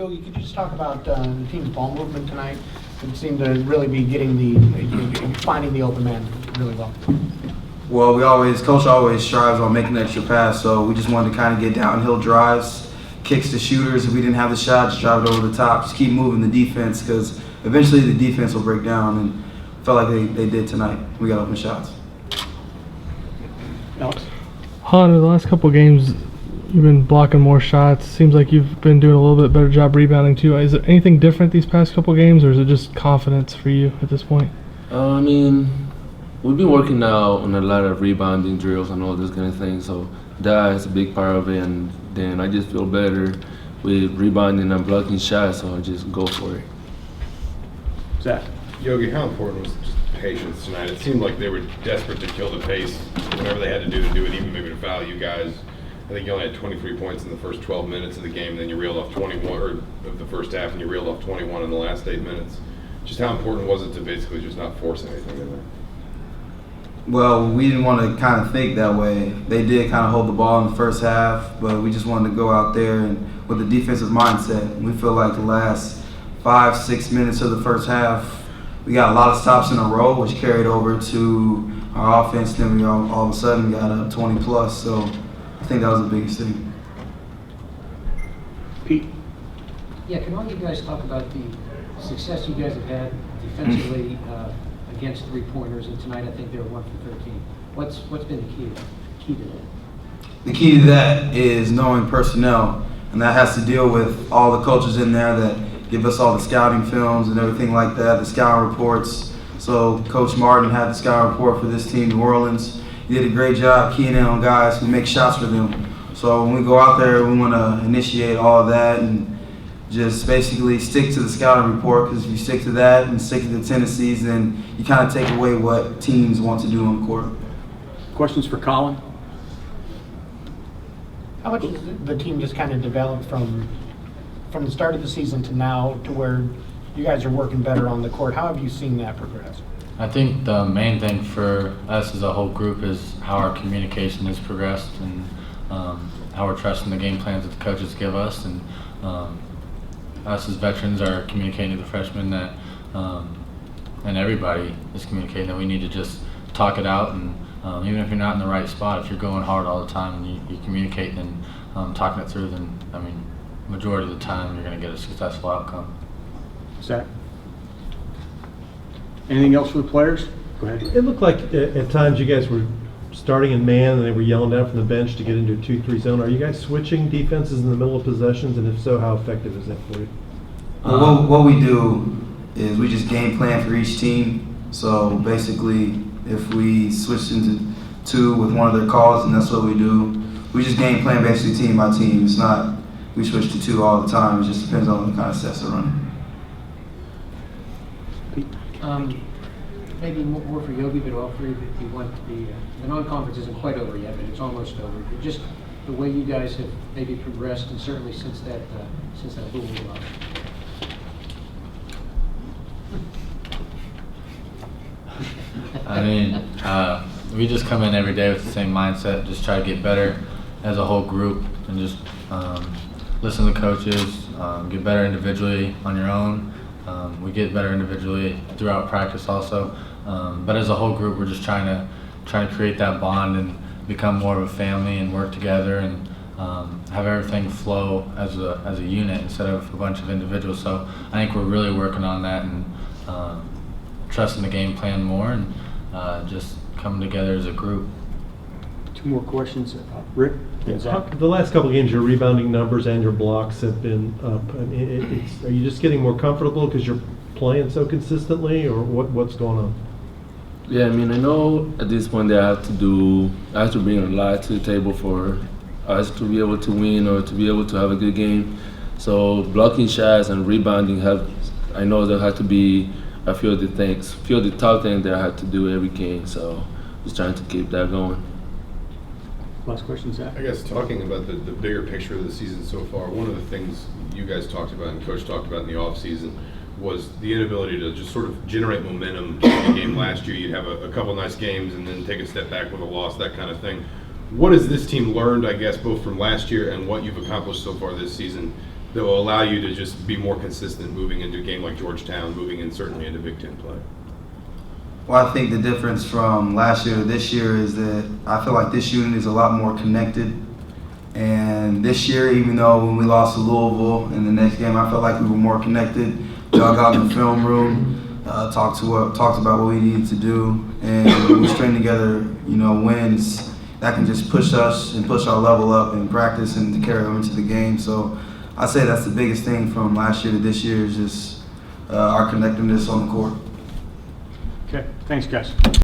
Yogi, could you just talk about the team's ball movement tonight? It seemed to really be finding the open man really well. Well, Coach always strives on making extra pass, so we just wanted to kind of get downhill drives, kicks to shooters. If we didn't have the shot, just drive it over the top, just keep moving the defense, because eventually the defense will break down, and felt like they did tonight. We got open shots. Alex? Hunter, the last couple of games, you've been blocking more shots. Seems like you've been doing a little bit better job rebounding too. Is there anything different these past couple of games, or is it just confidence for you at this point? We've been working now on a lot of rebounding drills and all this kind of thing, so that is a big part of it. And then I just feel better with rebounding and blocking shots, so I just go for it. Zach? Yogi, how important was just patience tonight? It seemed like they were desperate to kill the pace, whatever they had to do it, even maybe to foul you guys. I think you only had 23 points in the first 12 minutes of the game, then you reeled off 21, or of the first half, and you reeled off 21 in the last 8 minutes. Just how important was it to basically just not force anything in there? Well, we didn't want to kind of think that way. They did kind of hold the ball in the first half, but we just wanted to go out there and with a defensive mindset. We feel like the last 5-6 minutes of the first half, we got a lot of stops in a row, which carried over to our offense. Then we all of a sudden got up 20 plus. So I think that was the biggest thing. Pete? Yeah, can all you guys talk about the success you guys have had defensively against three-pointers, and tonight I think they were 1 for 13. What's been the key to that? The key to that is knowing personnel, and that has to deal with all the coaches in there that give us all the scouting films and everything like that, the scouting reports. So Coach Martin had the scouting report for this team, New Orleans. He did a great job keying in on guys who make shots for them. So when we go out there, we want to initiate all of that and just basically stick to the scouting report, because if you stick to that and stick to the tendencies, then you kind of take away what teams want to do on the court. Questions for Collin? How much has the team just kind of developed from the start of the season to now, to where you guys are working better on the court? How have you seen that progress? I think the main thing for us as a whole group is how our communication has progressed, and how we're trusting the game plans that the coaches give us, and us as veterans are communicating to the freshmen that, and everybody is communicating that we need to just talk it out, and even if you're not in the right spot, if you're going hard all the time and you communicate and talking it through, then majority of the time you're going to get a successful outcome. Zach? Anything else for the players? Go ahead. It looked like at times you guys were starting in man and they were yelling down from the bench to get into a 2-3 zone. Are you guys switching defenses in the middle of possessions, and if so, how effective is that for you? Well, what we do is we just game plan for each team. So basically, if we switch into 2 with one of their calls, and that's what we do. We just game plan basically team by team. It's not we switch to 2 all the time. It just depends on the kind of sets they're running. Maybe more for Yogi, but all three, if you want the non-conference isn't quite over yet, but it's almost over. But just the way you guys have maybe progressed, and certainly since that Louisville loss. We just come in every day with the same mindset, just try to get better as a whole group, and just listen to the coaches, get better individually on your own. We get better individually throughout practice also, but as a whole group, we're just trying to create that bond and become more of a family and work together and have everything flow as a unit instead of a bunch of individuals. So I think we're really working on that and trusting the game plan more, and just coming together as a group. 2 more questions. Rick? The last couple of games, your rebounding numbers and your blocks have been up. Are you just getting more comfortable because you're playing so consistently, or what's going on? Yeah, I know at this point I have to bring a lot to the table for us to be able to win or to be able to have a good game. So blocking shots and rebounding I know there have to be a few of the top things that I have to do every game. So just trying to keep that going. Last question, Zach. I guess talking about the bigger picture of the season so far, one of the things you guys talked about and Coach talked about in the offseason was the inability to just sort of generate momentum. In the game last year, you'd have a couple nice games and then take a step back with a loss, that kind of thing. What has this team learned, I guess, both from last year and what you've accomplished so far this season that will allow you to just be more consistent moving into a game like Georgetown, moving in certainly into Big Ten play? Well, I think the difference from last year to this year is that I feel like this unit is a lot more connected. And this year, even though when we lost to Louisville in the next game, I felt like we were more connected. We all got in the film room, talked about what we needed to do, and when we string together, wins that can just push us and push our level up in practice and to carry them into the game. So I'd say that's the biggest thing from last year to this year is just our connectedness on the court. Okay, thanks, guys.